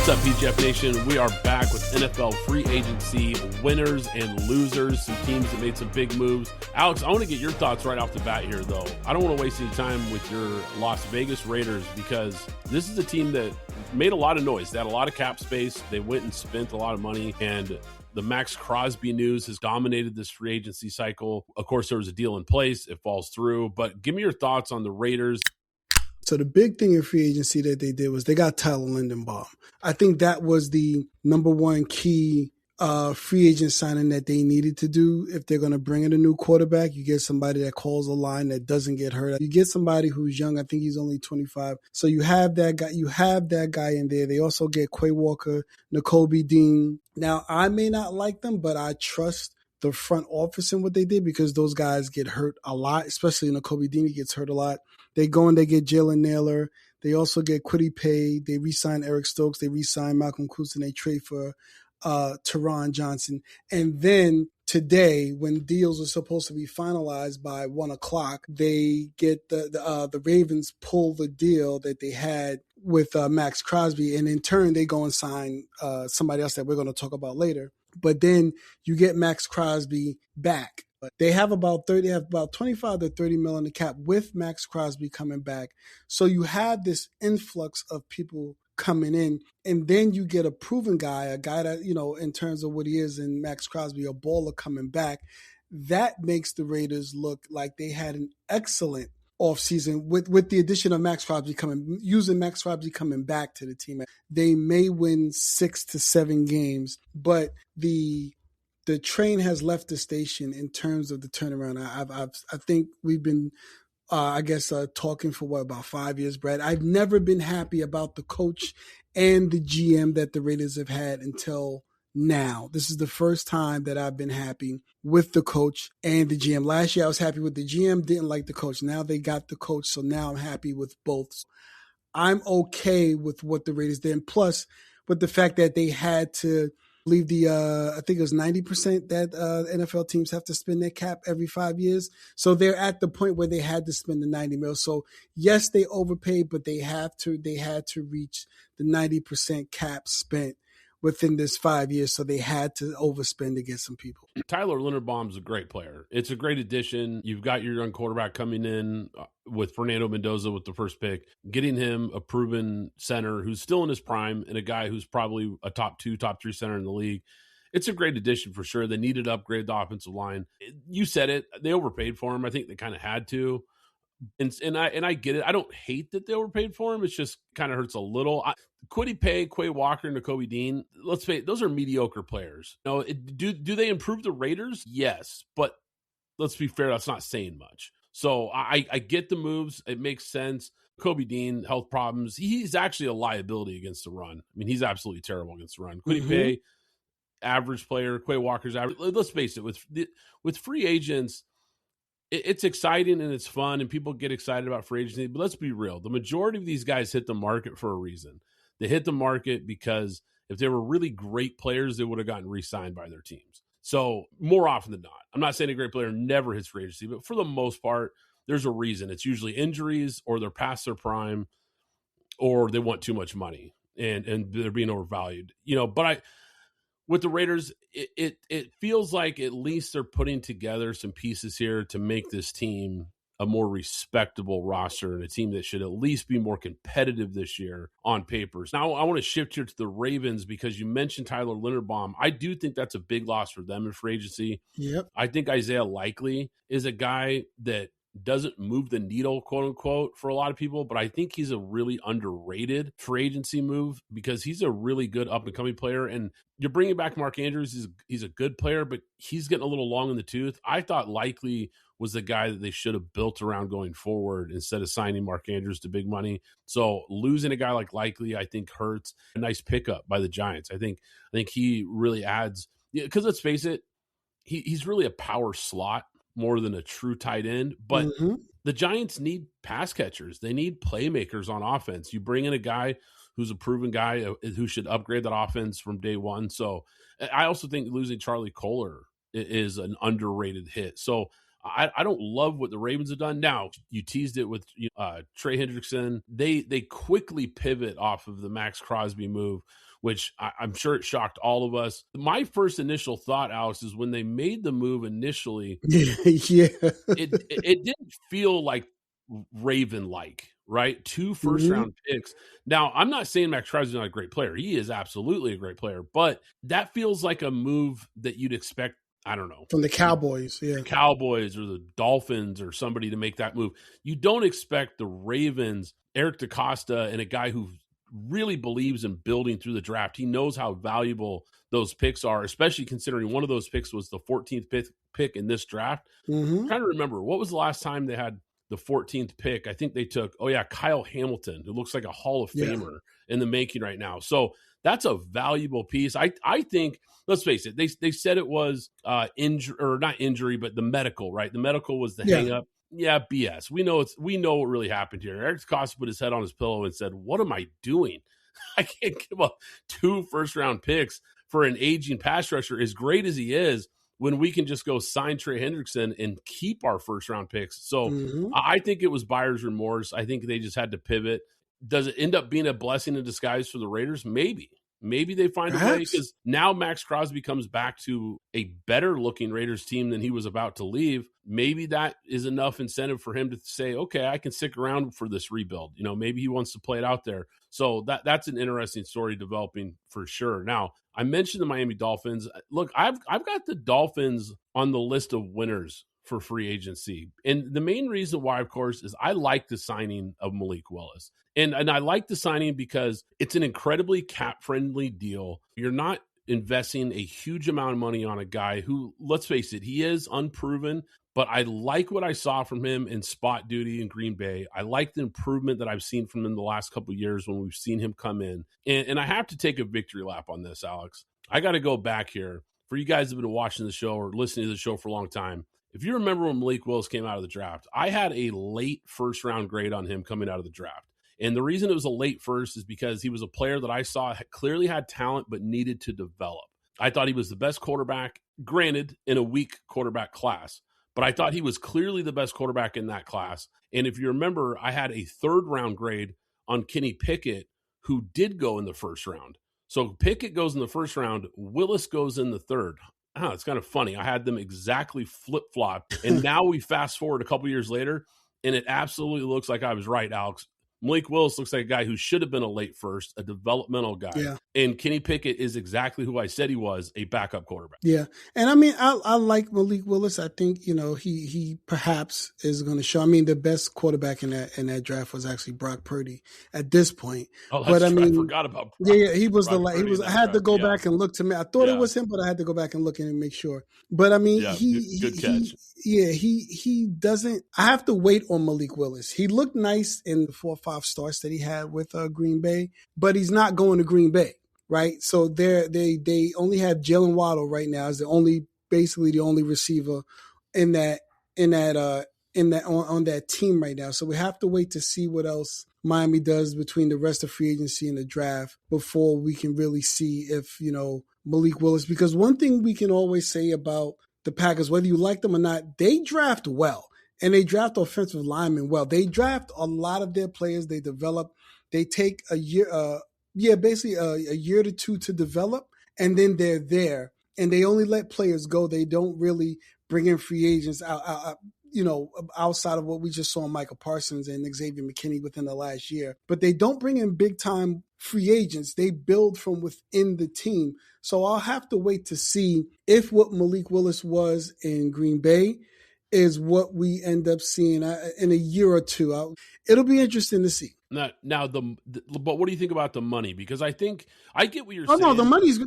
What's up, PGF Nation? We are back with NFL free agency winners and losers, some teams that made some big moves. Alex, I want to get your thoughts right off the bat here, though. I don't want to waste any time with your Las Vegas Raiders because this is a team that made a lot of noise. They had a lot of cap space. They went and spent a lot of money, and the Max Crosby news has dominated this free agency cycle. Of course, there was a deal in place. It falls through. But give me your thoughts on the Raiders. So the big thing in free agency that they did was they got Tyler Lindenbaum. I think that was the number one key free agent signing that they needed to do. If they're going to bring in a new quarterback, you get somebody that calls a line that doesn't get hurt. You get somebody who's young. I think he's only 25. So you have that guy. You have that guy in there. They also get Quay Walker, Nakobe Dean. Now, I may not like them, but I trust the front office in what they did because those guys get hurt a lot, especially Nakobe Dean. He gets hurt a lot. They go and they get Jalen Naylor. They also get Kwity Paye. They re-sign Eric Stokes. They re-sign Malcolm Cruz, and they trade for Teron Johnson. And then today, when deals are supposed to be finalized by 1 o'clock, they get the Ravens pull the deal that they had with Max Crosby, and in turn, they go and sign somebody else that we're going to talk about later. But then you get Max Crosby back. They have about 25 to 30 mil in the cap with Max Crosby coming back. So you have this influx of people coming in, and then you get a proven guy, a guy that, you know, in terms of what he is in Max Crosby, a baller coming back. That makes the Raiders look like they had an excellent offseason with the addition of Max Crosby using Max Crosby coming back to the team. They may win 6 to 7 games, but the train has left the station in terms of the turnaround. I think we've been, talking for about 5 years, Brad. I've never been happy about the coach and the GM that the Raiders have had until now. This is the first time that I've been happy with the coach and the GM. Last year I was happy with the GM, didn't like the coach. Now they got the coach, so now I'm happy with both. I'm okay with what the Raiders did. And plus, with the fact that they had to leave I think it was 90% that NFL teams have to spend their cap every 5 years. So they're at the point where they had to spend the 90 mil. So yes, they overpaid, but they had to reach the 90% cap spent within this 5 years. So they had to overspend to get some people. Tyler Linderbaum's a great player. It's a great addition. You've got your young quarterback coming in with Fernando Mendoza with the first pick, getting him a proven center who's still in his prime and a guy who's probably a top 2, top 3 center in the league. It's a great addition for sure. They needed to upgrade the offensive line. You said it. They overpaid for him. I think they kind of had to. And I get it. I don't hate that they overpaid for him. It's just kind of hurts a little. Kwity Paye, Quay Walker, and Nakobe Dean, let's face it, those are mediocre players. You know, do they improve the Raiders? Yes, but let's be fair, that's not saying much. So I get the moves. It makes sense. Kobe Dean, health problems. He's actually a liability against the run. I mean, he's absolutely terrible against the run. Kwity Paye, average player. Quay Walker's average. Let's face it, with free agents, it's exciting and it's fun and people get excited about free agency, but let's be real. The majority of these guys hit the market for a reason. They hit the market because if they were really great players, they would have gotten re-signed by their teams. So more often than not, I'm not saying a great player never hits free agency, but for the most part, there's a reason. It's usually injuries or they're past their prime or they want too much money and they're being overvalued. You know, but with the Raiders, it feels like at least they're putting together some pieces here to make this team a more respectable roster and a team that should at least be more competitive this year on papers. Now, I want to shift here to the Ravens because you mentioned Tyler Linderbaum. I do think that's a big loss for them in free agency. Yep. I think Isaiah Likely is a guy that doesn't move the needle, quote unquote, for a lot of people, but I think he's a really underrated free agency move because he's a really good up and coming player. And you're bringing back Mark Andrews. He's a good player, but he's getting a little long in the tooth. I thought Likely was the guy that they should have built around going forward instead of signing Mark Andrews to big money. So losing a guy like Likely, I think hurts. A nice pickup by the Giants. I think he really adds, because let's face it, he's really a power slot more than a true tight end. But the Giants need pass catchers. They need playmakers on offense. You bring in a guy who's a proven guy who should upgrade that offense from day one. So I also think losing Charlie Kolar is an underrated hit. So I don't love what the Ravens have done. Now, you teased it with Trey Hendrickson. They quickly pivot off of the Max Crosby move which I'm sure it shocked all of us. My first initial thought, Alex, is when they made the move initially, Yeah. it didn't feel like Raven-like, right? 2 first Mhm. round picks. Now, I'm not saying Max Crosby's not a great player. He is absolutely a great player, but that feels like a move that you'd expect, I don't know, From the the Cowboys, yeah. Cowboys or the Dolphins or somebody to make that move. You don't expect the Ravens, Eric DeCosta, and a guy who really believes in building through the draft. He knows how valuable those picks are, especially considering one of those picks was the 14th pick in this draft. Mhm. Trying to remember, what was the last time they had the 14th pick? I think they took, Kyle Hamilton, who looks like a Hall of Yeah. Famer in the making right now. So that's a valuable piece. I think, let's face it, they said it was injury, or not injury, but the medical, right? The medical was the Yeah. hang up. Yeah, BS. We know what really happened here. Eric Costa put his head on his pillow and said, "What am I doing? I can't give up 2 first-round picks for an aging pass rusher, as great as he is, when we can just go sign Trey Hendrickson and keep our first-round picks." So Mhm. I think it was buyer's remorse. I think they just had to pivot. Does it end up being a blessing in disguise for the Raiders? Maybe. Maybe they find a way, Perhaps. because now Max Crosby comes back to a better-looking Raiders team than he was about to leave. Maybe that is enough incentive for him to say, okay, I can stick around for this rebuild. Maybe he wants to play it out there. So that's an interesting story developing for sure. Now, I mentioned the Miami Dolphins. Look, I've got the Dolphins on the list of winners for free agency. And the main reason why, of course, is I like the signing of Malik Willis. And I like the signing because it's an incredibly cap-friendly deal. You're not investing a huge amount of money on a guy who, let's face it, he is unproven, but I like what I saw from him in spot duty in Green Bay. I like the improvement that I've seen from him the last couple of years when we've seen him come in. And I have to take a victory lap on this, Alex. I got to go back here. For you guys who have been watching the show or listening to the show for a long time, if you remember when Malik Willis came out of the draft, I had a late first-round grade on him coming out of the draft. And the reason it was a late first is because he was a player that I saw clearly had talent but needed to develop. I thought he was the best quarterback, granted, in a weak quarterback class, but I thought he was clearly the best quarterback in that class. And if you remember, I had a 3rd-round grade on Kenny Pickett, who did go in the first round. So Pickett goes in the first round, Willis goes in the 3rd. It's kind of funny. I had them exactly flip-flopped, and now we fast forward a couple years later, and it absolutely looks like I was right, Alex. Malik Willis looks like a guy who should have been a late first, a developmental guy. Yeah. And Kenny Pickett is exactly who I said he was, a backup quarterback. Yeah. And I mean, I like Malik Willis. I think, he perhaps is going to show. I mean, the best quarterback in that draft was actually Brock Purdy at this point. Oh, that's but true. I forgot about Brock. Yeah, he was Brock he was. I had to go back and look to me. I thought it was him, but I had to go back and look and make sure. But I mean, good catch. He doesn't. I have to wait on Malik Willis. He looked nice in the 4 or 5 starts that he had with Green Bay, but he's not going to Green Bay, right? So they only have Jalen Waddle right now as basically the only receiver on that team right now. So we have to wait to see what else Miami does between the rest of free agency and the draft before we can really see if, Malik Willis, because one thing we can always say about the Packers, whether you like them or not, they draft well and they draft offensive linemen well. They draft a lot of their players. They develop, they take a year, basically a year to 2 to develop, and then they're there and they only let players go. They don't really bring in free agents outside of what we just saw in Michael Parsons and Xavier McKinney within the last year. But they don't bring in big-time free agents. They build from within the team. So I'll have to wait to see if what Malik Willis was in Green Bay is what we end up seeing in a year or 2. It'll be interesting to see. But what do you think about the money? Because I think I get what you're saying. Oh no, the money's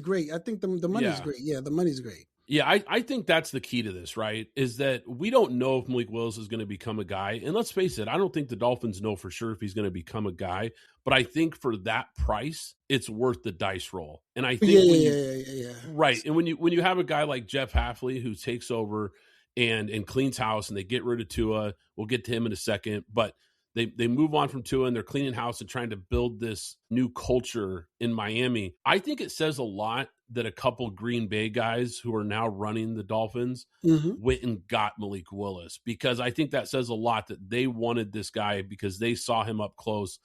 great. I think the money's great. Yeah, the money's great. Yeah, I think that's the key to this, right? Is that we don't know if Malik Willis is going to become a guy. And let's face it, I don't think the Dolphins know for sure if he's going to become a guy. But I think for that price, it's worth the dice roll. And I think right. And when you have a guy like Jeff Hafley who takes over and cleans house and they get rid of Tua, we'll get to him in a second, but they move on from Tua and they're cleaning house and trying to build this new culture in Miami. I think it says a lot that a couple Green Bay guys who are now running the Dolphins went and got Malik Willis, because I think that says a lot that they wanted this guy because they saw him up close.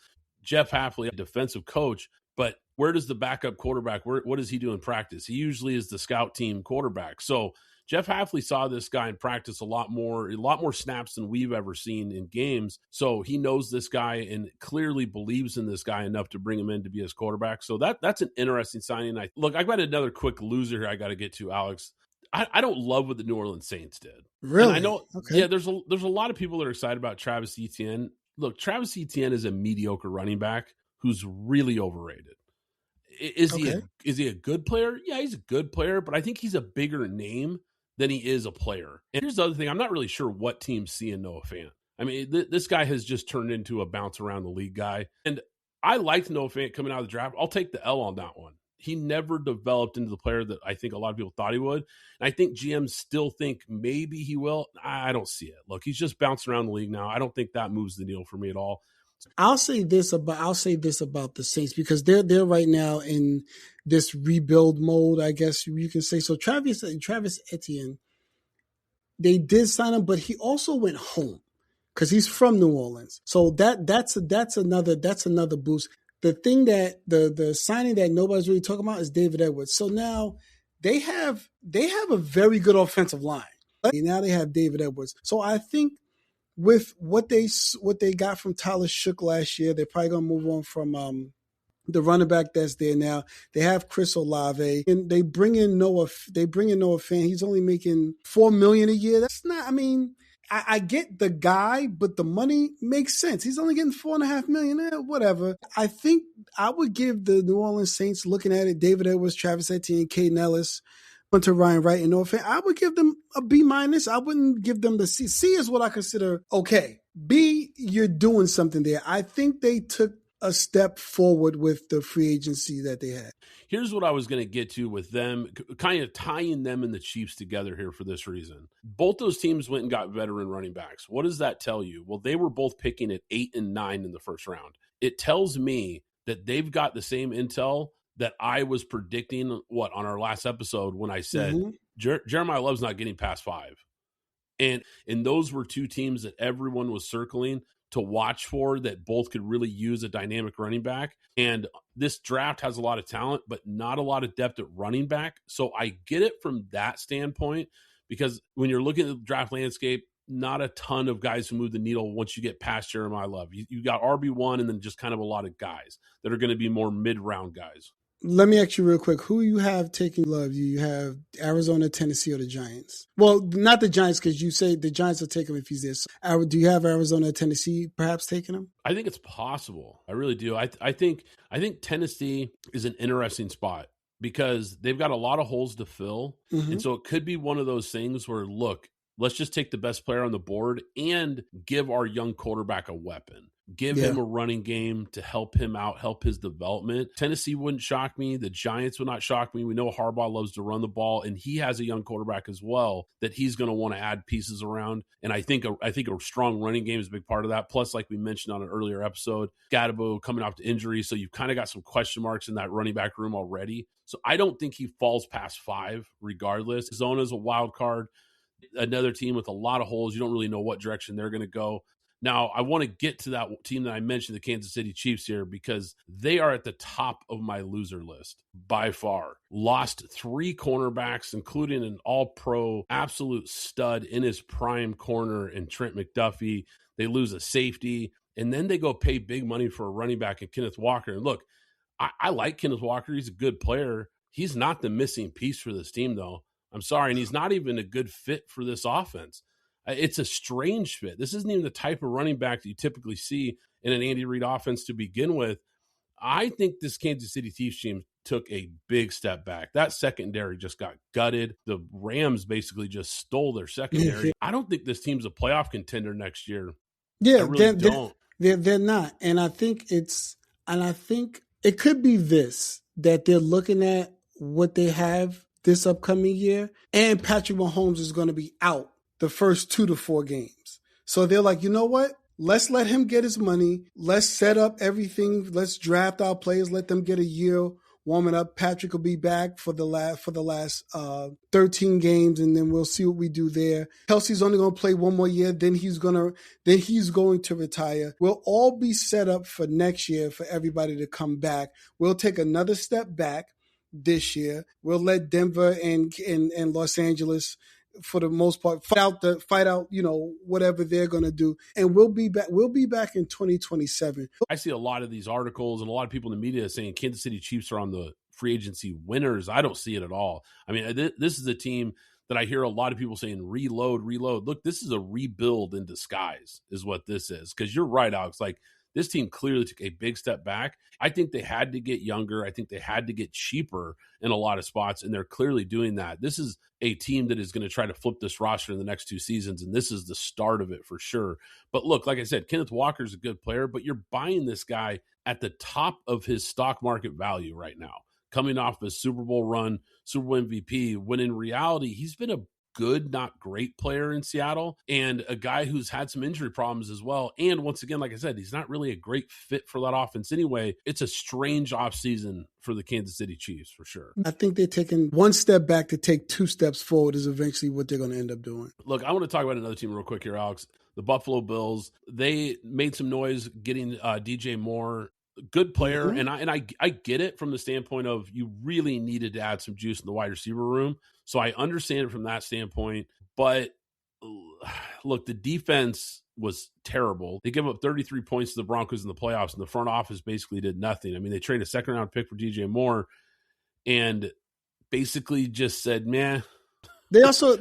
Jeff Hafley, a defensive coach, but where does the backup quarterback, what does he do in practice? He usually is the scout team quarterback. So Jeff Hafley saw this guy in practice a lot more snaps than we've ever seen in games. So he knows this guy and clearly believes in this guy enough to bring him in to be his quarterback. So that's an interesting signing. I've got another quick loser here I got to get to, Alex. I don't love what the New Orleans Saints did. Really? And I know, okay. Yeah, there's a lot of people that are excited about Travis Etienne. Look, Travis Etienne is a mediocre running back who's really overrated. Is he a good player? Yeah, he's a good player, but I think he's a bigger name than he is a player. And here's the other thing. I'm not really sure what team's seeing Noah Fant. I mean, this guy has just turned into a bounce around the league guy. And I liked Noah Fant coming out of the draft. I'll take the L on that one. He never developed into the player that I think a lot of people thought he would. And I think GMs still think maybe he will. I don't see it. Look, he's just bouncing around the league now. I don't think that moves the needle for me at all. I'll say this about the Saints because they're right now in this rebuild mode, I guess you can say. So Travis Etienne, they did sign him, but he also went home because he's from New Orleans. So that's another boost. The thing that the signing that nobody's really talking about is David Edwards. So now they have a very good offensive line. Now they have David Edwards. So I think with what they got from Tyler Shook last year, they're probably gonna move on from the running back that's there now. They have Chris Olave, and they bring in Noah Fant. He's only making $4 million a year. That's not. I mean, I get the guy, but the money makes sense. He's only getting $4.5 million. Whatever. I think I would give the New Orleans Saints, looking at it, David Edwards, Travis Etienne, Caden Ellis, Hunter Ryan Wright, and Noah Fant, I would give them a B-. I wouldn't give them the C. C is what I consider okay. B, you're doing something there. I think they took a step forward with the free agency that they had. Here's what I was going to get to with them, kind of tying them and the Chiefs together here for this reason. Both those teams went and got veteran running backs. What does that tell you? Well, they were both picking at 8 and 9 in the first round. It tells me that they've got the same intel that I was predicting on our last episode when I said Jeremiah Love's not getting past 5. And those were two teams that everyone was circling to watch for that both could really use a dynamic running back. And this draft has a lot of talent, but not a lot of depth at running back. So I get it from that standpoint, because when you're looking at the draft landscape, not a ton of guys who move the needle once you get past Jeremiah Love. You got RB1 and then just kind of a lot of guys that are going to be more mid-round guys. Let me ask you real quick, who you have taking Love? You have Arizona, Tennessee, or the Giants? Well, not the Giants, because you say the Giants will take him if he's there. So, do you have Arizona, Tennessee perhaps taking him? I think it's possible. I really do. I think Tennessee is an interesting spot because they've got a lot of holes to fill. Mm-hmm. And so it could be one of those things where, look, let's just take the best player on the board and give our young quarterback a weapon. Give him a running game to help him out, help his development. Tennessee wouldn't shock me. The Giants would not shock me. We know Harbaugh loves to run the ball, and he has a young quarterback as well that he's going to want to add pieces around. And I think a strong running game is a big part of that. Plus, like we mentioned on an earlier episode, Gadabo coming off to injury, so you've kind of got some question marks in that running back room already. So I don't think he falls past 5 regardless. Arizona's a wild card. Another team with a lot of holes. You don't really know what direction they're going to go. Now, I want to get to that team that I mentioned, the Kansas City Chiefs here, because they are at the top of my loser list by far. Lost 3 cornerbacks, including an all-pro absolute stud in his prime corner in Trent McDuffie. They lose a safety, and then they go pay big money for a running back in Kenneth Walker. And look, I like Kenneth Walker. He's a good player. He's not the missing piece for this team, though. I'm sorry, and he's not even a good fit for this offense. It's a strange fit. This isn't even the type of running back that you typically see in an Andy Reid offense to begin with. I think this Kansas City Chiefs team took a big step back. That secondary just got gutted. The Rams basically just stole their secondary. I don't think this team's a playoff contender next year. Yeah, I really don't. They're not. And I think it could be this, that they're looking at what they have this upcoming year, and Patrick Mahomes is going to be out the first 2 to 4 games. So they're like, you know what? Let's let him get his money. Let's set up everything. Let's draft our players. Let them get a year warming up. Patrick will be back for the last 13 games, and then we'll see what we do there. Kelsey's only going to play one more year, then he's going to retire. We'll all be set up for next year for everybody to come back. We'll take another step back this year. We'll let Denver and Los Angeles, for the most part, fight out, whatever they're going to do. And we'll be back in 2027. I see a lot of these articles and a lot of people in the media saying Kansas City Chiefs are on the free agency winners. I don't see it at all. I mean, this is a team that I hear a lot of people saying reload. Look, this is a rebuild in disguise is what this is. Because you're right, Alex. Like, this team clearly took a big step back. I think they had to get younger. I think they had to get cheaper in a lot of spots, and they're clearly doing that. This is a team that is going to try to flip this roster in the next 2 seasons, and this is the start of it for sure. But look, like I said, Kenneth Walker is a good player, but you're buying this guy at the top of his stock market value right now, coming off his Super Bowl run, Super Bowl MVP, when in reality, he's been a good, not great player in Seattle, and a guy who's had some injury problems as well. And once again, like I said, he's not really a great fit for that offense anyway. It's a strange offseason for the Kansas City Chiefs for sure. I think they're taking one step back to take 2 steps forward is eventually what they're going to end up doing. Look, I want to talk about another team real quick here, Alex. The Buffalo Bills. They made some noise getting DJ Moore. Good player, and I get it from the standpoint of you really needed to add some juice in the wide receiver room. So I understand it from that standpoint. But look, the defense was terrible. They gave up 33 points to the Broncos in the playoffs, and the front office basically did nothing. I mean, they traded a second-round pick for DJ Moore and basically just said, meh. They also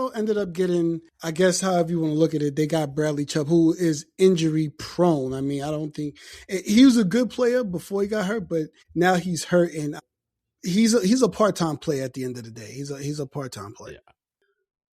ended up getting, I guess, however you want to look at it, they got Bradley Chubb, who is injury prone. I mean, I don't think he was a good player before he got hurt, but now he's hurt, and he's a part-time player at the end of the day. He's a part-time player. Yeah.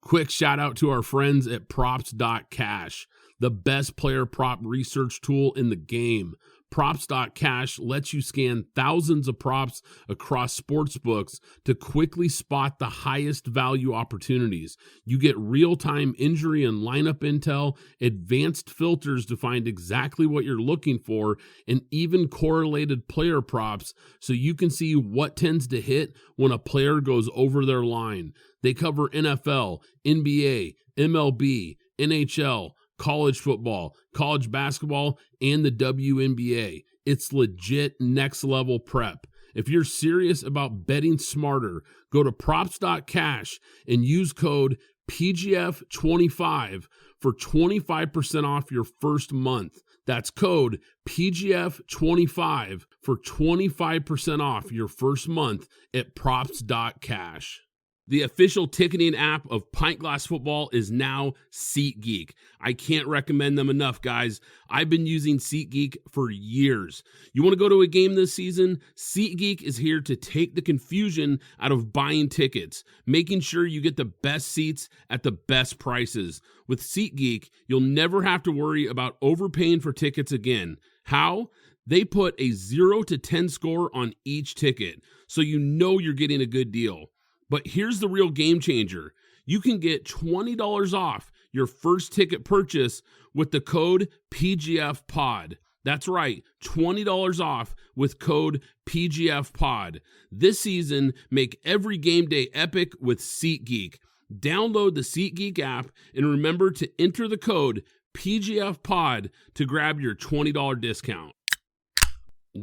Quick shout out to our friends at props.cash, the best player prop research tool in the game. Props.cash lets you scan thousands of props across sports books to quickly spot the highest value opportunities. You get real-time injury and lineup intel, advanced filters to find exactly what you're looking for, and even correlated player props so you can see what tends to hit when a player goes over their line. They cover NFL, NBA, MLB, NHL, college football, college basketball, and the WNBA. It's legit next level prep. If you're serious about betting smarter, go to props.cash and use code PGF25 for 25% off your first month. That's code PGF25 for 25% off your first month at props.cash. The official ticketing app of Pint Glass Football is now SeatGeek. I can't recommend them enough, guys. I've been using SeatGeek for years. You want to go to a game this season? SeatGeek is here to take the confusion out of buying tickets, making sure you get the best seats at the best prices. With SeatGeek, you'll never have to worry about overpaying for tickets again. How? They put a 0 to 10 score on each ticket, so you know you're getting a good deal. But here's the real game changer. You can get $20 off your first ticket purchase with the code PGFPOD. That's right, $20 off with code PGFPOD. This season, make every game day epic with SeatGeek. Download the SeatGeek app and remember to enter the code PGFPOD to grab your $20 discount.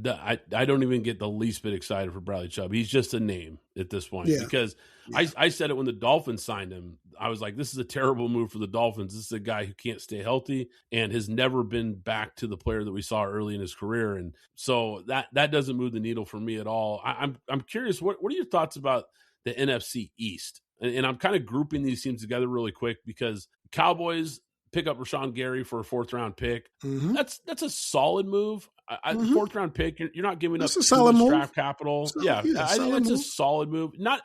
I don't even get the least bit excited for Bradley Chubb. He's just a name at this point because I said it when the Dolphins signed him. I was like, this is a terrible move for the Dolphins. This is a guy who can't stay healthy and has never been back to the player that we saw early in his career. And so that doesn't move the needle for me at all. I'm curious, what are your thoughts about the NFC East? And I'm kind of grouping these teams together really quick because Cowboys pick up Rashan Gary for a 4th-round pick. Mm-hmm. That's a solid move. Mm-hmm. 4th-round pick, you're not giving up too much draft capital. I think that's a solid move. Not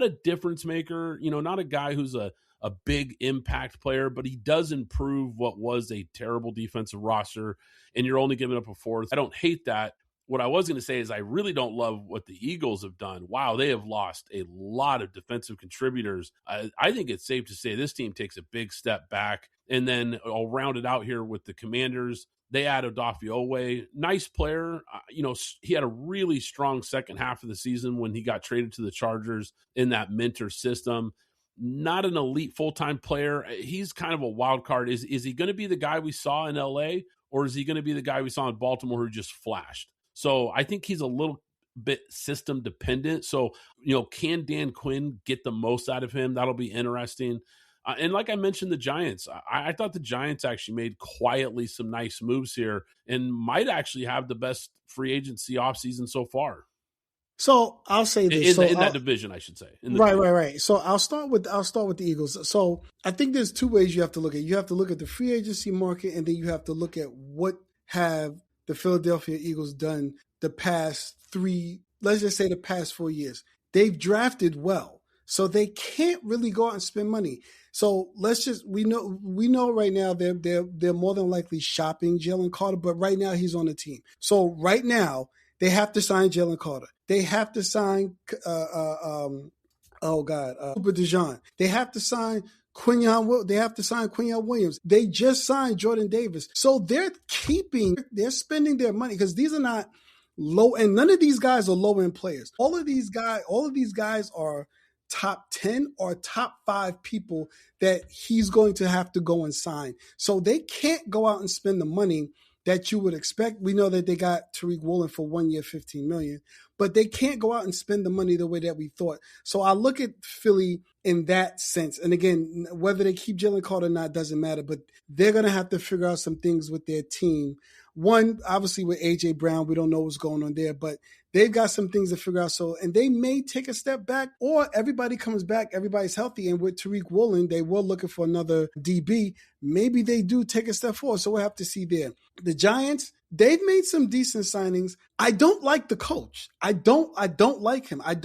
a difference maker, not a guy who's a big impact player, but he does improve what was a terrible defensive roster, and you're only giving up a 4th. I don't hate that. What I was going to say is I really don't love what the Eagles have done. Wow, they have lost a lot of defensive contributors. I think it's safe to say this team takes a big step back. And then I'll round it out here with the Commanders. They add Odafe, nice player. He had a really strong second half of the season when he got traded to the Chargers in that mentor system. Not an elite full-time player. He's kind of a wild card. Is he going to be the guy we saw in LA, or is he going to be the guy we saw in Baltimore who just flashed? So I think he's a little bit system dependent. So, can Dan Quinn get the most out of him? That'll be interesting. And like I mentioned, the Giants, I thought the Giants actually made quietly some nice moves here and might actually have the best free agency offseason so far. So I'll say this in that division, I should say. Right. So I'll start with the Eagles. So I think there's two ways you have to look at it. You have to look at the free agency market, and then you have to look at what have the Philadelphia Eagles done the past 4 years. They've drafted well, so they can't really go out and spend money. So we know right now they're more than likely shopping Jalen Carter, but right now he's on the team. So right now they have to sign Jalen Carter. They have to sign Cooper DeJean. They have to sign Quinyon Williams. They just signed Jordan Davis. So they're spending their money because these are not low, and none of these guys are low end players. All of these guys are top 10 or top 5 people that he's going to have to go and sign. So they can't go out and spend the money that you would expect. We know that they got Tariq Woolen for 1 year, $15 million, but they can't go out and spend the money the way that we thought. So I look at Philly in that sense. And again, whether they keep Jalen Carter or not doesn't matter, but they're going to have to figure out some things with their team. One, obviously with A.J. Brown, we don't know what's going on there, but they've got some things to figure out. So, and they may take a step back, or everybody comes back, everybody's healthy. And with Tariq Woolen, they were looking for another DB. Maybe they do take a step forward. So we'll have to see there. The Giants, they've made some decent signings. I don't like the coach. I don't like him. I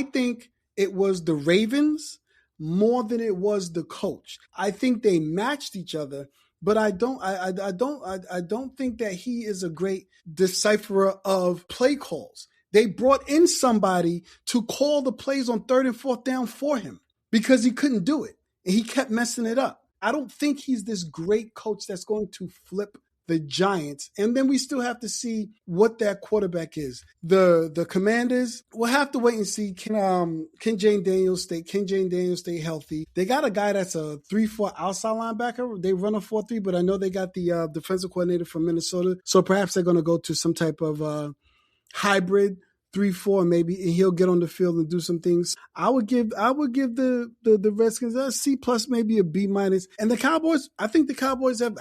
think it was the Ravens more than it was the coach. I think they matched each other. But I don't think that he is a great decipherer of play calls. They brought in somebody to call the plays on 3rd and 4th down for him because he couldn't do it. And he kept messing it up. I don't think he's this great coach that's going to flip the Giants. And then we still have to see what that quarterback is. The Commanders, we'll have to wait and see. Can Jane Daniels stay healthy? They got a guy that's a 3-4 outside linebacker. They run a 4-3, but I know they got the defensive coordinator from Minnesota. So perhaps they're going to go to some type of hybrid 3-4 maybe, and he'll get on the field and do some things. I would give the Redskins a C+, maybe a B-. And the Cowboys, I think the Cowboys have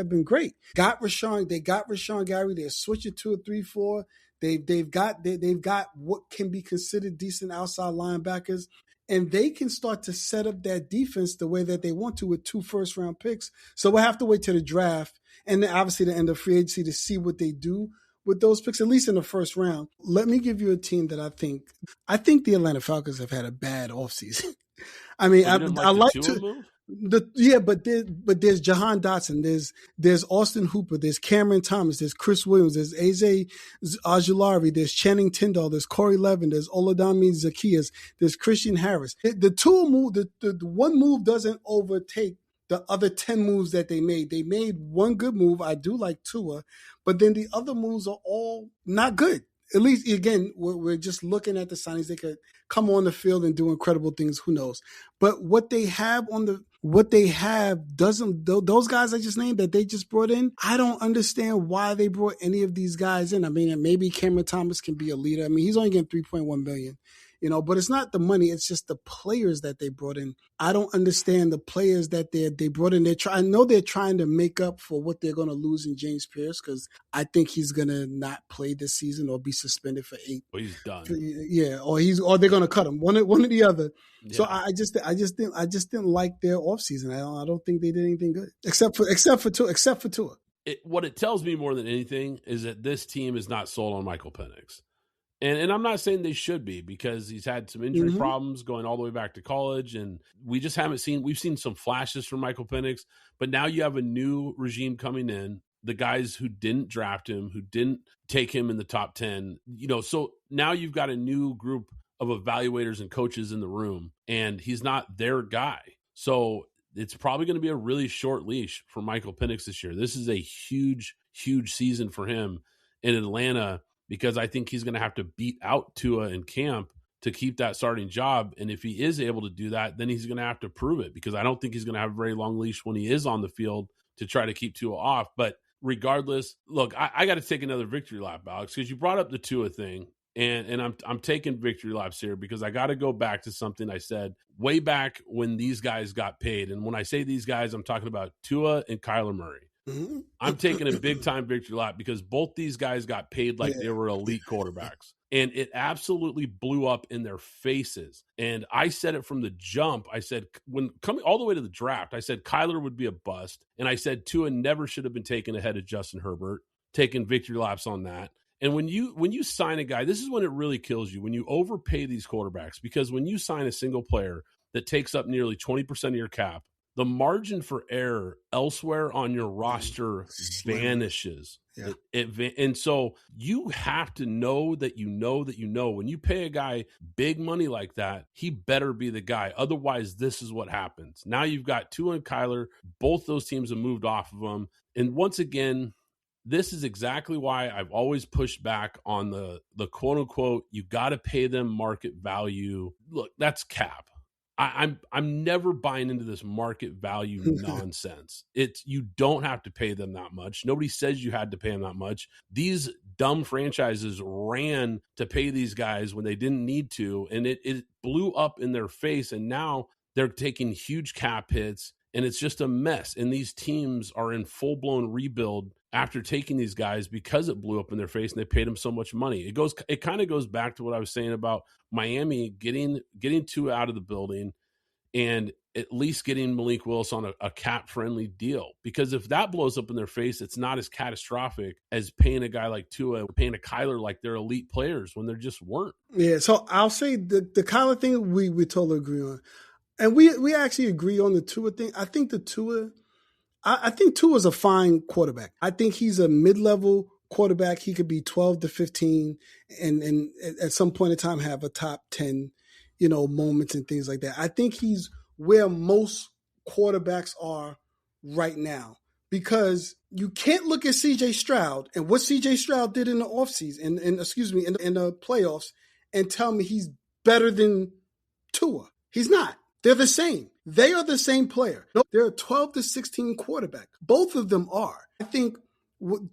been great. They got Rashan Gary. They're switching to a 3-4. They've got what can be considered decent outside linebackers, and they can start to set up that defense the way that they want to with 2 first-round picks. So we'll have to wait till the draft and then obviously the end of free agency to see what they do with those picks, at least in the first round. Let me give you a team that I think the Atlanta Falcons have had a bad offseason. I mean, I like to move? But there's Jahan Dotson, there's Austin Hooper, there's Cameron Thomas, there's Chris Williams, there's Eze Ojulari, there's Channing Tindall, there's Corey Levin, there's Oladami Zaccheaus, there's Christian Harris. The one move doesn't overtake the other 10 moves that they made. They made one good move. I do like Tua, but then the other moves are all not good. At least, again, we're just looking at the signings. They could come on the field and do incredible things. Who knows? But what they have doesn't, those guys I just named that they just brought in, I don't understand why they brought any of these guys in. I mean, maybe Cameron Thomas can be a leader. I mean, he's only getting $3.1 million. But it's not the money. It's just the players that they brought in. I don't understand the players that they brought in. I know they're trying to make up for what they're going to lose in James Pierce, because I think he's going to not play this season or be suspended for 8. Well, he's done. Yeah, or they're going to cut him. One or the other. Yeah. So I just didn't like their offseason. I don't think they did anything good except for Tua. What it tells me more than anything is that this team is not sold on Michael Penix. And I'm not saying they should be, because he's had some injury problems going all the way back to college. And we just we've seen some flashes from Michael Penix, but now you have a new regime coming in, the guys who didn't draft him, who didn't take him in the top 10, so now you've got a new group of evaluators and coaches in the room, and he's not their guy. So it's probably going to be a really short leash for Michael Penix this year. This is a huge, huge season for him in Atlanta because I think he's going to have to beat out Tua in camp to keep that starting job. And if he is able to do that, then he's going to have to prove it because I don't think he's going to have a very long leash when he is on the field to try to keep Tua off. But regardless, look, I got to take another victory lap, Alex, because you brought up the Tua thing. And I'm taking victory laps here because I got to go back to something I said way back when these guys got paid. And when I say these guys, I'm talking about Tua and Kyler Murray. Mm-hmm. I'm taking a big time victory lap because both these guys got paid like they were elite quarterbacks. And it absolutely blew up in their faces. And I said it from the jump. I said, when coming all the way to the draft, I said Kyler would be a bust. And I said Tua never should have been taken ahead of Justin Herbert, taking victory laps on that. And when you sign a guy, this is when it really kills you, when you overpay these quarterbacks, because when you sign a single player that takes up nearly 20% of your cap, the margin for error elsewhere on your roster vanishes. Yeah. And so you have to know that you know that you know when you pay a guy big money like that, he better be the guy. Otherwise, this is what happens. Now you've got Tua and Kyler. Both those teams have moved off of them. And once again, this is exactly why I've always pushed back on the quote unquote, you got to pay them market value. Look, that's cap. I'm never buying into this market value nonsense. You don't have to pay them that much. Nobody says you had to pay them that much. These dumb franchises ran to pay these guys when they didn't need to, and it blew up in their face. And now they're taking huge cap hits, and it's just a mess. And these teams are in full blown rebuild after taking these guys because it blew up in their face and they paid them so much money. It kind of goes back to what I was saying about Miami getting Tua out of the building and at least getting Malik Willis on a cap-friendly deal. Because if that blows up in their face, it's not as catastrophic as paying a guy like Tua, paying a Kyler like they're elite players when they just weren't. Yeah, so I'll say the Kyler thing we totally agree on. And we actually agree on the Tua thing. I think Tua's a fine quarterback. I think he's a mid-level quarterback. He could be 12 to 15 and at some point in time have a top 10, moments and things like that. I think he's where most quarterbacks are right now because you can't look at CJ Stroud and what CJ Stroud did in the offseason, in the playoffs and tell me he's better than Tua. He's not. They're the same. They are the same player. They're a 12 to 16 quarterback. Both of them are. I think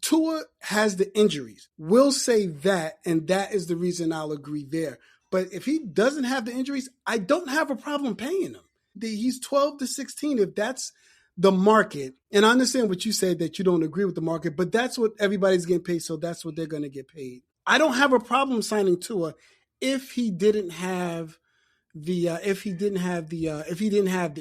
Tua has the injuries. We'll say that, and that is the reason I'll agree there. But if he doesn't have the injuries, I don't have a problem paying him. He's 12 to 16 if that's the market. And I understand what you said that you don't agree with the market, but that's what everybody's getting paid, so that's what they're going to get paid. I don't have a problem signing Tua if he didn't have the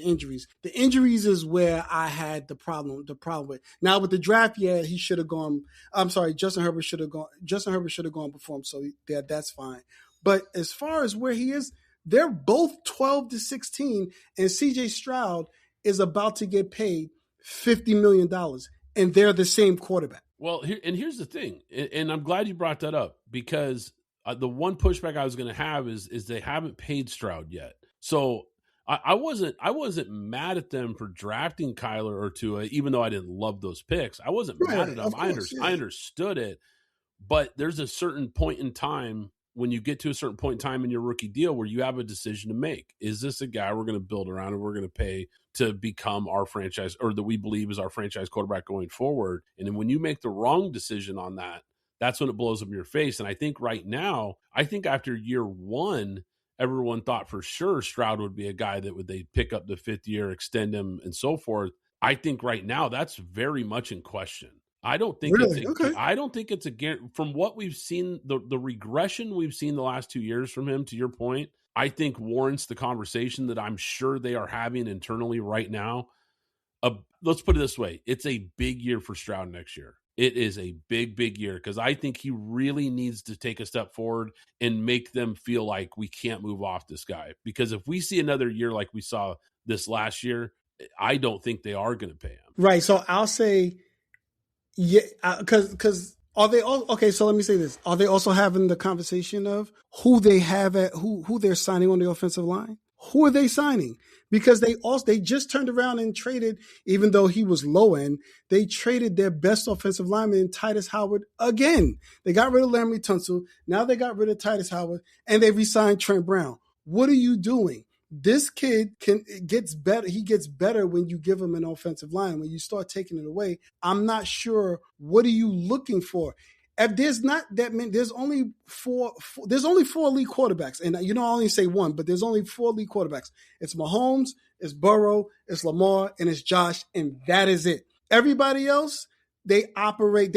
injuries. The injuries is where I had the problem with. Now with the draft, he should have gone. I'm sorry, Justin Herbert should have gone before him. So that's fine. But as far as where he is, they're both 12 to 16, and CJ Stroud is about to get paid $50 million, and they're the same quarterback. Well, here's the thing, and I'm glad you brought that up because the one pushback I was going to have is they haven't paid Stroud yet. So I wasn't mad at them for drafting Kyler or Tua, even though I didn't love those picks. I wasn't mad at them. I understood it, but there's a certain point in time when you get to a certain point in time in your rookie deal where you have a decision to make. Is this a guy we're going to build around and we're going to pay to become our franchise or that we believe is our franchise quarterback going forward? And then when you make the wrong decision on that, that's when it blows up in your face. And I think right now, after year one, everyone thought for sure Stroud would be a guy that they pick up the fifth year, extend him and so forth. I think right now that's very much in question. I don't think I don't think it's from what we've seen, the regression we've seen the last 2 years from him, to your point, I think warrants the conversation that I'm sure they are having internally right now. Let's put it this way. It's a big year for Stroud next year. It is a big, big year because I think he really needs to take a step forward and make them feel like we can't move off this guy. Because if we see another year like we saw this last year, I don't think they are going to pay him. Right. So I'll say, yeah, because are they all okay? So let me say this: are they also having the conversation of who they have who they're signing on the offensive line? Who are they signing? Because they just turned around and traded, even though he was low end, they traded their best offensive lineman, Titus Howard, again. They got rid of Laremy Tunsil. Now they got rid of Titus Howard, and they re-signed Trent Brown. What are you doing? This kid gets better. He gets better when you give him an offensive line. When you start taking it away, I'm not sure, what are you looking for? If there's not that many, there's only four elite quarterbacks. And I only say one, but there's only 4 elite quarterbacks. It's Mahomes, it's Burrow, it's Lamar, and it's Josh, and that is it. Everybody else, they operate.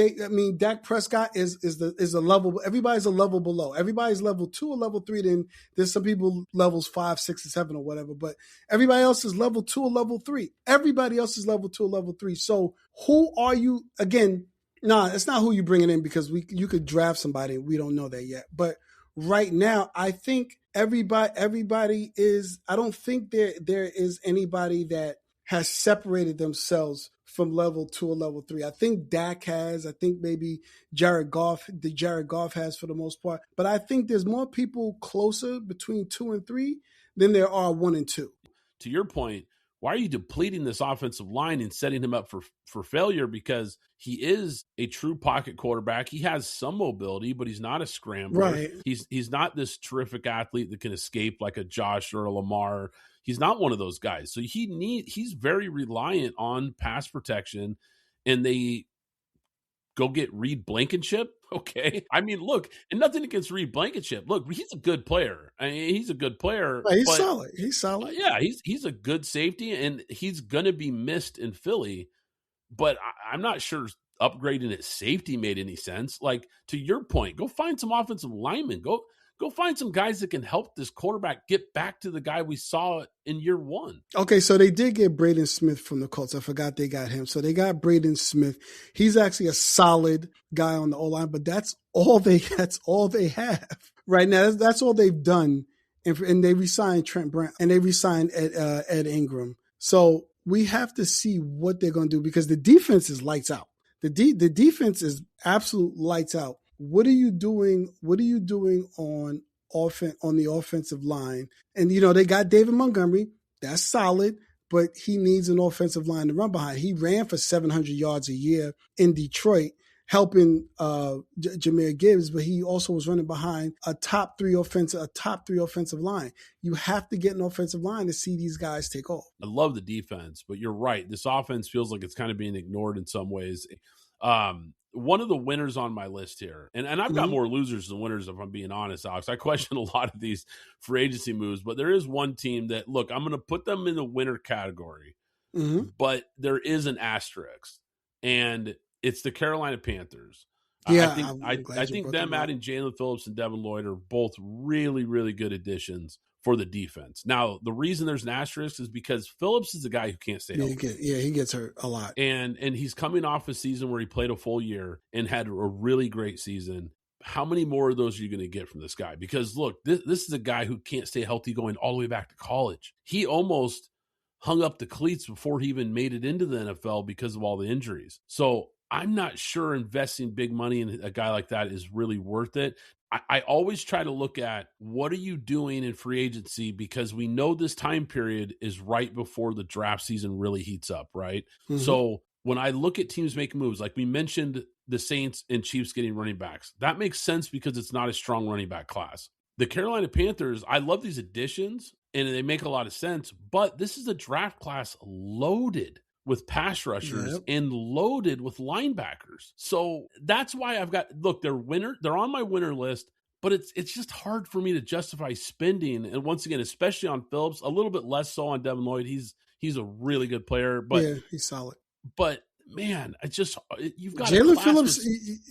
Dak Prescott is a level. Everybody's a level below. Everybody's level 2 or level 3. Then there's some people levels 5, 6, and 7 or whatever. But everybody else is level 2 or level 3. Everybody else is level 2 or level 3. So who are you again? No, it's not who you bringing in, because you could draft somebody. We don't know that yet. But right now, I think everybody is. I don't think there is anybody that has separated themselves from level 2 or level 3. I think Dak has. I think maybe Jared Goff has for the most part. But I think there's more people closer between 2 and 3 than there are 1 and 2. To your point, why are you depleting this offensive line and setting him up for failure? Because he is a true pocket quarterback. He has some mobility, but he's not a scrambler. Right. He's not this terrific athlete that can escape like a Josh or a Lamar. He's not one of those guys. So he's very reliant on pass protection, and they go get Reed Blankenship. Okay. I mean, look, and nothing against Reed Blankenship. Look, he's a good player. I mean, he's a good player. Right, he's solid. He's solid. Yeah, he's a good safety, and he's going to be missed in Philly. But I'm not sure upgrading at safety made any sense. Like, to your point, go find some offensive linemen. Go find some guys that can help this quarterback get back to the guy we saw in year 1. Okay, so they did get Braden Smith from the Colts. I forgot they got him. So they got Braden Smith. He's actually a solid guy on the O-line, but that's all they have right now. That's all they've done. And they re-signed Trent Brown, and they re-signed Ed Ingram. So we have to see what they're going to do, because the defense is lights out. The defense is absolute lights out. What are you doing? What are you doing on the offensive line? And they got David Montgomery. That's solid, but he needs an offensive line to run behind. He ran for 700 yards a year in Detroit, helping Jahmyr Gibbs, but he also was running behind a top three offensive line. You have to get an offensive line to see these guys take off. I love the defense, but you're right. This offense feels like it's kind of being ignored in some ways. One of the winners on my list here, and I've got more losers than winners, if I'm being honest, Alex. I question a lot of these free agency moves, but there is one team that, look, I'm going to put them in the winner category, but there is an asterisk, and it's the Carolina Panthers. Yeah, I think them adding Jalen Phillips and Devin Lloyd are both really, really good additions for the defense. Now, the reason there's an asterisk is because Phillips is a guy who can't stay healthy. He gets hurt a lot. And he's coming off a season where he played a full year and had a really great season. How many more of those are you going to get from this guy? Because, look, this is a guy who can't stay healthy going all the way back to college. He almost hung up the cleats before he even made it into the NFL because of all the injuries. So I'm not sure investing big money in a guy like that is really worth it. I always try to look at what are you doing in free agency, because we know this time period is right before the draft season really heats up, right? So when I look at teams making moves, like we mentioned the Saints and Chiefs getting running backs, that makes sense because it's not a strong running back class. The Carolina Panthers, I love these additions and they make a lot of sense, but this is a draft class loaded with pass rushers and loaded with linebackers. So that's why they're on my winner list, but it's just hard for me to justify spending. And once again, especially on Phillips, a little bit less so on Devin Lloyd. He's a really good player, but yeah, he's solid. But man, you've got Jalen Phillips,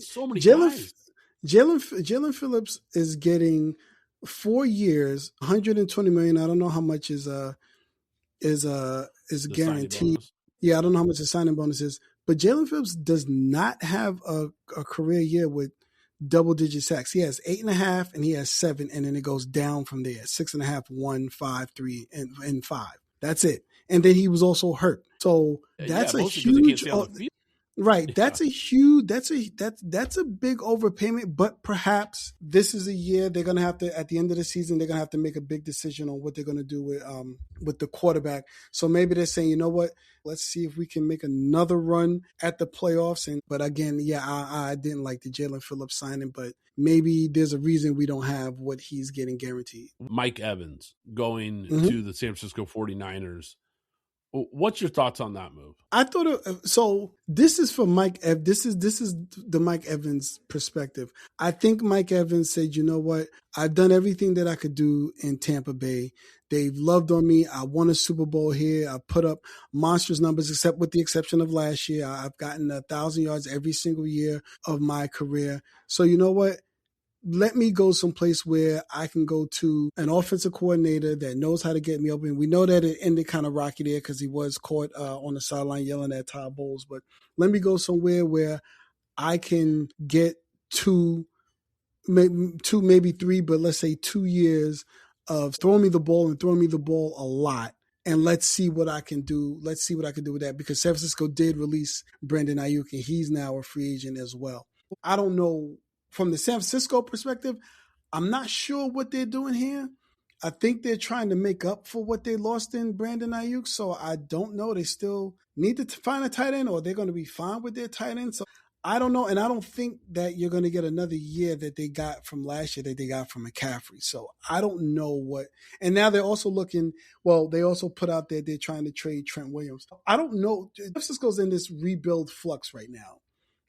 so many guys. Jalen Phillips is getting 4 years, $120 million. I don't know how much is guaranteed. Yeah, I don't know how much the signing bonus is, but Jalen Phillips does not have a career year with double-digit sacks. He has 8.5, and he has 7, and then it goes down from there: 6.5, 1, 5, 3, and 5. That's it. And then he was also hurt, so that's a huge. Right. That's a huge, that's a big overpayment, but perhaps this is a year they're going to have to, at the end of the season, they're going to have to make a big decision on what they're going to do with the quarterback. So maybe they're saying, you know what, let's see if we can make another run at the playoffs. But again, yeah, I didn't like the Jalen Phillips signing, but maybe there's a reason we don't have what he's getting guaranteed. Mike Evans going to the San Francisco 49ers. What's your thoughts on that move? I thought so. This is for Mike. This is the Mike Evans perspective. I think Mike Evans said, "You know what? I've done everything that I could do in Tampa Bay. They've loved on me. I won a Super Bowl here. I put up monstrous numbers, except with the exception of last year. I've gotten 1,000 yards every single year of my career. So you know what? Let me go someplace where I can go to an offensive coordinator that knows how to get me open. We know that it ended kind of rocky there because he was caught on the sideline yelling at Todd Bowles. But let me go somewhere where I can get maybe three, but let's say 2 years of throwing me the ball and throwing me the ball a lot. And let's see what I can do. Let's see what I can do with that, because San Francisco did release Brandon Ayuk, and he's now a free agent as well. I don't know. From the San Francisco perspective, I'm not sure what they're doing here. I think they're trying to make up for what they lost in Brandon Ayuk. So I don't know. They still need to find a tight end, or they're going to be fine with their tight end. So I don't know. And I don't think that you're going to get another year that they got from last year that they got from McCaffrey. So I don't know what. And now they're also looking, well, they also put out there they're trying to trade Trent Williams. I don't know. San Francisco's in this rebuild flux right now.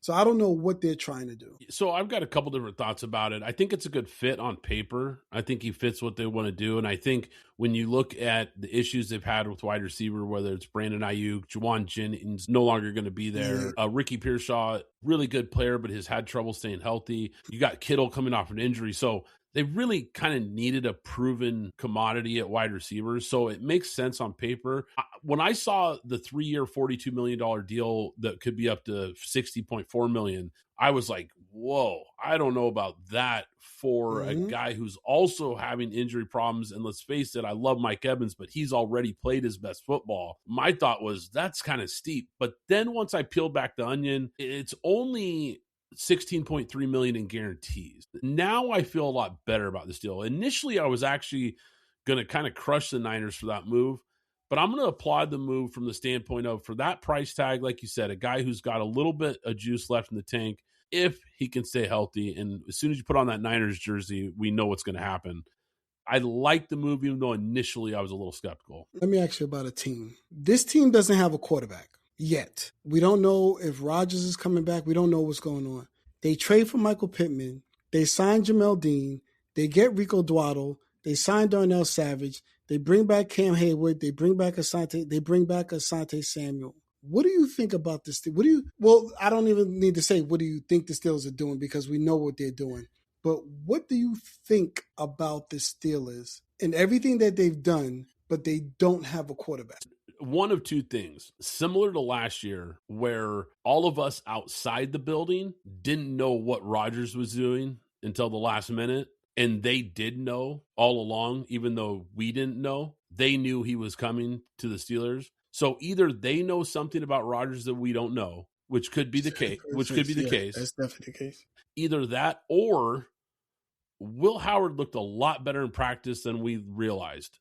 So I don't know what they're trying to do. So I've got a couple different thoughts about it. I think it's a good fit on paper. I think he fits what they want to do. And I think when you look at the issues they've had with wide receiver, whether it's Brandon Ayuk, Juwan Jennings, no longer going to be there. Ricky Pearsall, really good player, but has had trouble staying healthy. You got Kittle coming off an injury. So they really kind of needed a proven commodity at wide receivers. So it makes sense on paper. When I saw the 3-year, $42 million deal that could be up to $60.4 million, I was like, whoa, I don't know about that for a guy who's also having injury problems. And let's face it, I love Mike Evans, but he's already played his best football. My thought was that's kind of steep. But then once I peeled back the onion, it's only $16.3 million in guarantees. Now I feel a lot better about this deal. Initially, I was actually going to kind of crush the Niners for that move, but I'm going to applaud the move from the standpoint of, for that price tag, like you said, a guy who's got a little bit of juice left in the tank, if he can stay healthy. And as soon as you put on that Niners jersey, we know what's going to happen. I like the move, even though initially I was a little skeptical. Let me ask you about a team. This team doesn't have a quarterback yet. We don't know if Rodgers is coming back. We don't know what's going on. They trade for Michael Pittman. They sign Jamel Dean. They get Rico Dwaddle. They sign Darnell Savage. They bring back Cam Hayward. They bring back Asante Samuel. What do you think about this? Well, I don't even need to say what do you think the Steelers are doing, because we know what they're doing. But what do you think about the Steelers and everything that they've done, but they don't have a quarterback? One of two things, similar to last year, where all of us outside the building didn't know what Rodgers was doing until the last minute. And they did know all along, even though we didn't know. They knew he was coming to the Steelers. So either they know something about Rodgers that we don't know, which could be the case. That's definitely the case. Either that, or Will Howard looked a lot better in practice than we realized.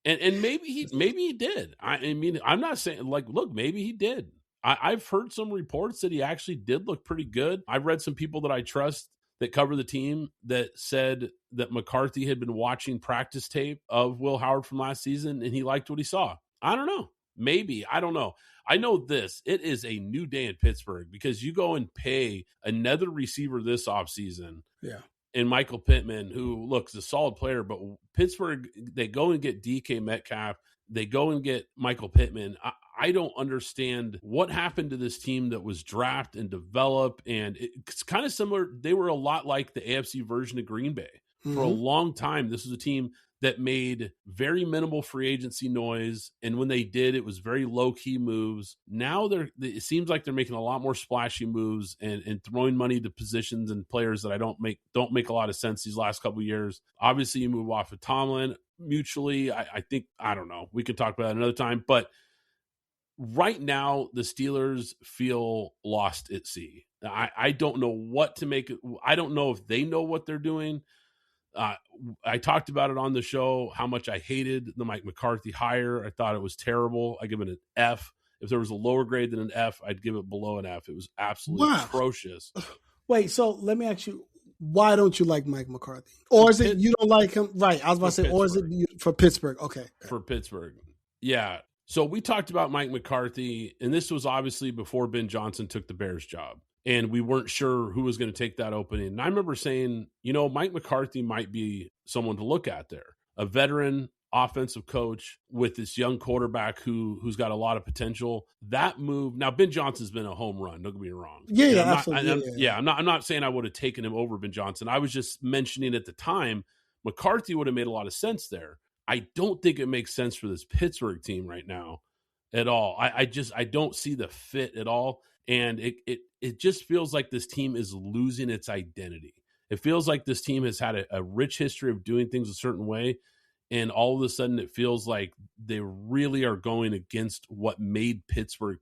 And maybe he did. I mean, I'm not saying, like, look, maybe he did. I've heard some reports that he actually did look pretty good. I've read some people that I trust that cover the team that said that McCarthy had been watching practice tape of Will Howard from last season and he liked what he saw. I don't know. Maybe. I don't know. I know this. It is a new day in Pittsburgh, because you go and pay another receiver this offseason. Yeah. And Michael Pittman, who looks a solid player, but Pittsburgh, they go and get DK Metcalf. They go and get Michael Pittman. I don't understand what happened to this team that was drafted and developed. And it's kind of similar. They were a lot like the AFC version of Green Bay. For a long time, this was a team that made very minimal free agency noise. And when they did, it was very low-key moves. Now it seems like they're making a lot more splashy moves and throwing money to positions and players that don't make a lot of sense these last couple of years. Obviously, you move off of Tomlin mutually. I think, I don't know. We could talk about that another time. But right now, the Steelers feel lost at sea. I don't know what to make. I don't know if they know what they're doing. I talked about it on the show, how much I hated the Mike McCarthy hire. I thought it was terrible. I give it an F. If there was a lower grade than an F, I'd give it below an F. It was absolutely atrocious. Wait, so let me ask you, why don't you like Mike McCarthy? Or is it you don't like him? Right, I was about to say, Pittsburgh. Or is it for Pittsburgh? Okay. For Pittsburgh. Yeah. So we talked about Mike McCarthy, and this was obviously before Ben Johnson took the Bears job. And we weren't sure who was going to take that opening. And I remember saying, Mike McCarthy might be someone to look at there. A veteran offensive coach with this young quarterback who's got a lot of potential. That move, now Ben Johnson's been a home run, don't get me wrong. Absolutely. I'm not saying I would have taken him over Ben Johnson. I was just mentioning at the time, McCarthy would have made a lot of sense there. I don't think it makes sense for this Pittsburgh team right now at all. I don't see the fit at all. And it just feels like this team is losing its identity. It feels like this team has had a rich history of doing things a certain way. And all of a sudden it feels like they really are going against what made Pittsburgh.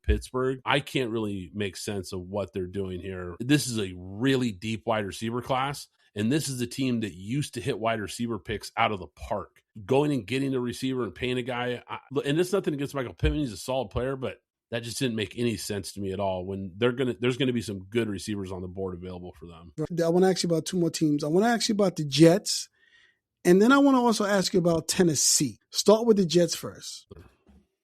I can't really make sense of what they're doing here. This is a really deep wide receiver class. And this is a team that used to hit wide receiver picks out of the park. Going and getting a receiver and paying a guy. And it's nothing against Michael Pittman. He's a solid player, but that just didn't make any sense to me at all when there's going to be some good receivers on the board available for them. I want to ask you about two more teams. I want to ask you about the Jets, and then I want to also ask you about Tennessee. Start with the Jets first.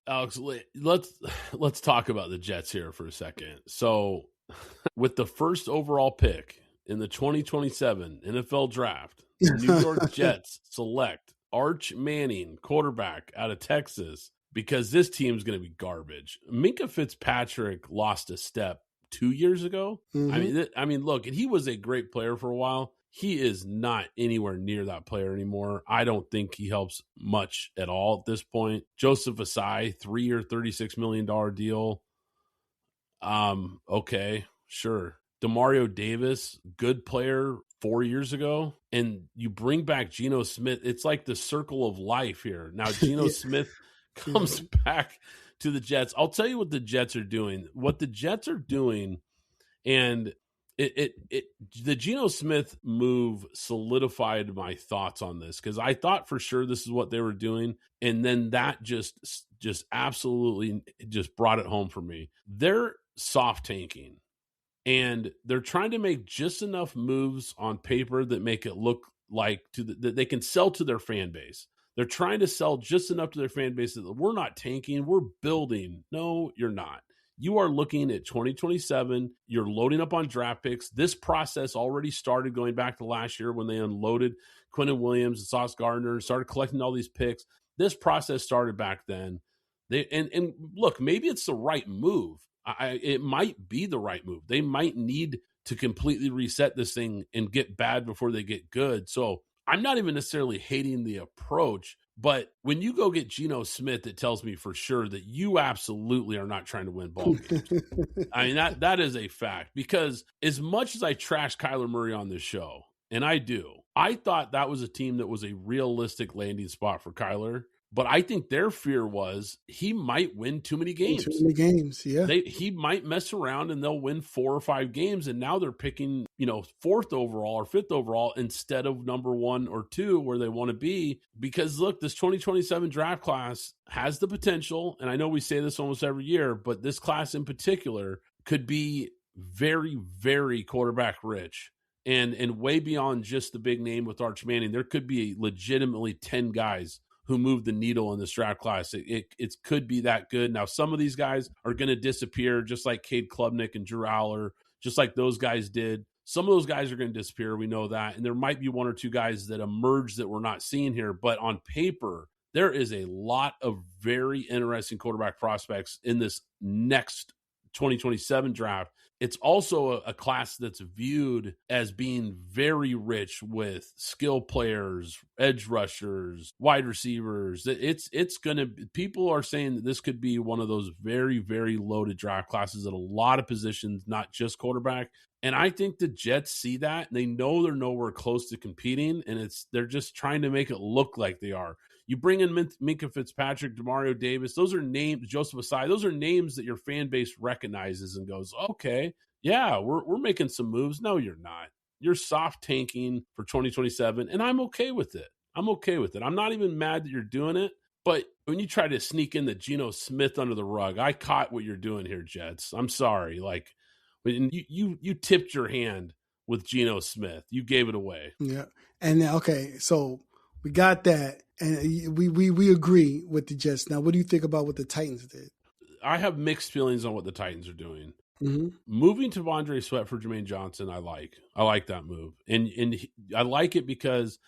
Alex, let's talk about the Jets here for a second. So with the first overall pick in the 2027 NFL Draft, the New York Jets select Arch Manning, quarterback out of Texas, because this team's going to be garbage. Minkah Fitzpatrick lost a step 2 years ago. Mm-hmm. I mean, look, and he was a great player for a while. He is not anywhere near that player anymore. I don't think he helps much at all at this point. Joseph Asai, 3-year, $36 million deal. Okay, sure. Demario Davis, good player 4 years ago. And you bring back Geno Smith. It's like the circle of life here. Now, Geno Smith comes back to the Jets. I'll tell you what the Jets are doing. What the Jets are doing, and the Geno Smith move solidified my thoughts on this, because I thought for sure this is what they were doing, and then that just absolutely just brought it home for me. They're soft tanking, and they're trying to make just enough moves on paper that make it look like that they can sell to their fan base. They're trying to sell just enough to their fan base that we're not tanking, we're building. No, you're not. You are looking at 2027. You're loading up on draft picks. This process already started going back to last year when they unloaded Quinnen Williams and Sauce Gardner and started collecting all these picks. This process started back then. And look, maybe it's the right move. It might be the right move. They might need to completely reset this thing and get bad before they get good. So I'm not even necessarily hating the approach, but when you go get Geno Smith, it tells me for sure that you absolutely are not trying to win ball games. I mean, that is a fact, because as much as I trash Kyler Murray on this show, and I do, I thought that was a team that was a realistic landing spot for Kyler. But I think their fear was he might win too many games. Too many games, yeah. He might mess around and they'll win 4 or 5 games, and now they're picking, 4th overall or 5th overall instead of number 1 or 2 where they want to be. Because look, this 2027 draft class has the potential, and I know we say this almost every year, but this class in particular could be very, very quarterback rich. And way beyond just the big name with Arch Manning, there could be legitimately 10 guys who moved the needle in this draft class. It could be that good. Now, some of these guys are going to disappear, just like Cade Klubnik and Drew Aller, just like those guys did. Some of those guys are going to disappear. We know that. And there might be 1 or 2 guys that emerge that we're not seeing here. But on paper, there is a lot of very interesting quarterback prospects in this next 2027 draft. It's also a class that's viewed as being very rich with skill players, edge rushers, wide receivers. It's going to, people are saying that this could be one of those very, very loaded draft classes at a lot of positions, not just quarterback. And I think the Jets see that, and they know they're nowhere close to competing, and they're just trying to make it look like they are. You bring in Minkah Fitzpatrick, Demario Davis, those are names, Joseph Asai, those are names that your fan base recognizes and goes, okay, yeah, we're making some moves. No, you're not. You're soft tanking for 2027, and I'm okay with it. I'm not even mad that you're doing it. But when you try to sneak in the Geno Smith under the rug, I caught what you're doing here, Jets. I'm sorry. Like, you tipped your hand with Geno Smith. You gave it away. Yeah. And okay, so we got that, and we agree with the Jets. Now, what do you think about what the Titans did? I have mixed feelings on what the Titans are doing. Mm-hmm. Moving to T'Vondre Sweat for Jermaine Johnson, I like that move, and I like it because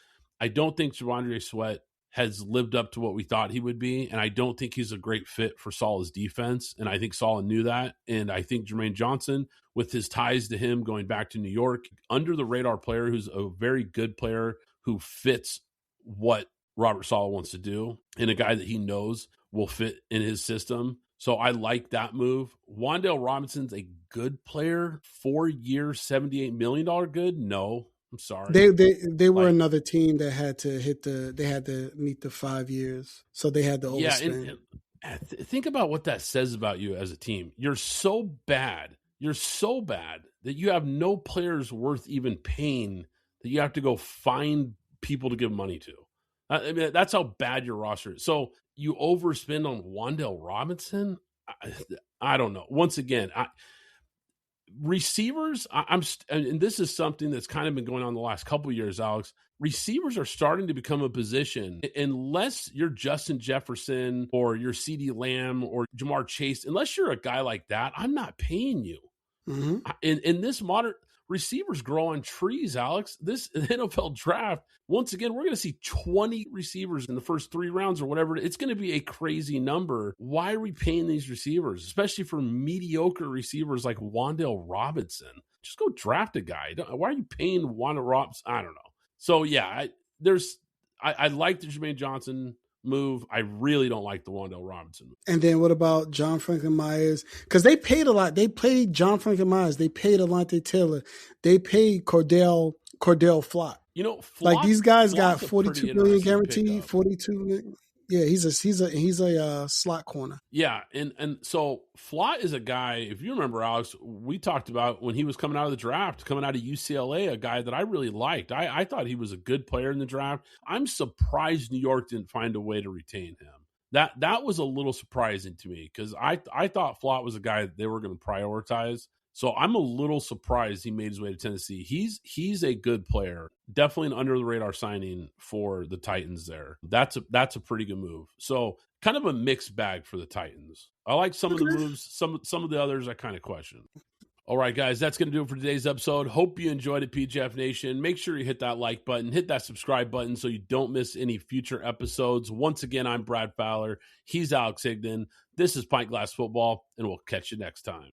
I don't think T'Vondre Sweat has lived up to what we thought he would be, and I don't think he's a great fit for Saleh's defense, and I think Saleh knew that, and I think Jermaine Johnson, with his ties to him going back to New York, under-the-radar player who's a very good player who fits what Robert Saleh wants to do, and a guy that he knows will fit in his system. So I like that move. Wan'Dale Robinson's a good player. 4 years, $78 million good? No. I'm sorry. They were another team that had to meet the 5 years. So they had to overspend. And think about what that says about you as a team. You're so bad that you have no players worth even paying, that you have to go find people to give money to. I mean, that's how bad your roster is. So you overspend on Wan'Dale Robinson? I don't know. Once again, receivers, and this is something that's kind of been going on the last couple of years, Alex. Receivers are starting to become a position, unless you're Justin Jefferson or you're CeeDee Lamb or Jamar Chase, unless you're a guy like that, I'm not paying you. Mm-hmm. In this modern, receivers grow on trees, Alex. This NFL draft, once again, we're going to see 20 receivers in the first 3 rounds or whatever. It's going to be a crazy number. Why are we paying these receivers, especially for mediocre receivers like Wan'Dale Robinson? Just go draft a guy. Why are you paying Wan'Dale Robinson? I don't know. So, yeah, I like the Jermaine Johnson move. I really don't like the Wan'Dale Robinson move. And then what about John Franklin Myers? Because they paid a lot. They paid John Franklin Myers. They paid Alontae Taylor. They paid Cordell Flott. You know, like these guys got $42 million guaranteed. 42 million. Yeah, he's a slot corner. Yeah, and so Flott is a guy, if you remember, Alex, we talked about when he was coming out of the draft, coming out of UCLA, a guy that I really liked. I thought he was a good player in the draft. I'm surprised New York didn't find a way to retain him. That was a little surprising to me, because I thought Flott was a guy that they were going to prioritize. So I'm a little surprised he made his way to Tennessee. He's a good player. Definitely an under-the-radar signing for the Titans there. That's a pretty good move. So kind of a mixed bag for the Titans. I like some of the moves. Some of the others I kind of question. All right, guys, that's going to do it for today's episode. Hope you enjoyed it, PGF Nation. Make sure you hit that like button, hit that subscribe button so you don't miss any future episodes. Once again, I'm Brad Fowler. He's Alex Higdon. This is Pint Glass Football, and we'll catch you next time.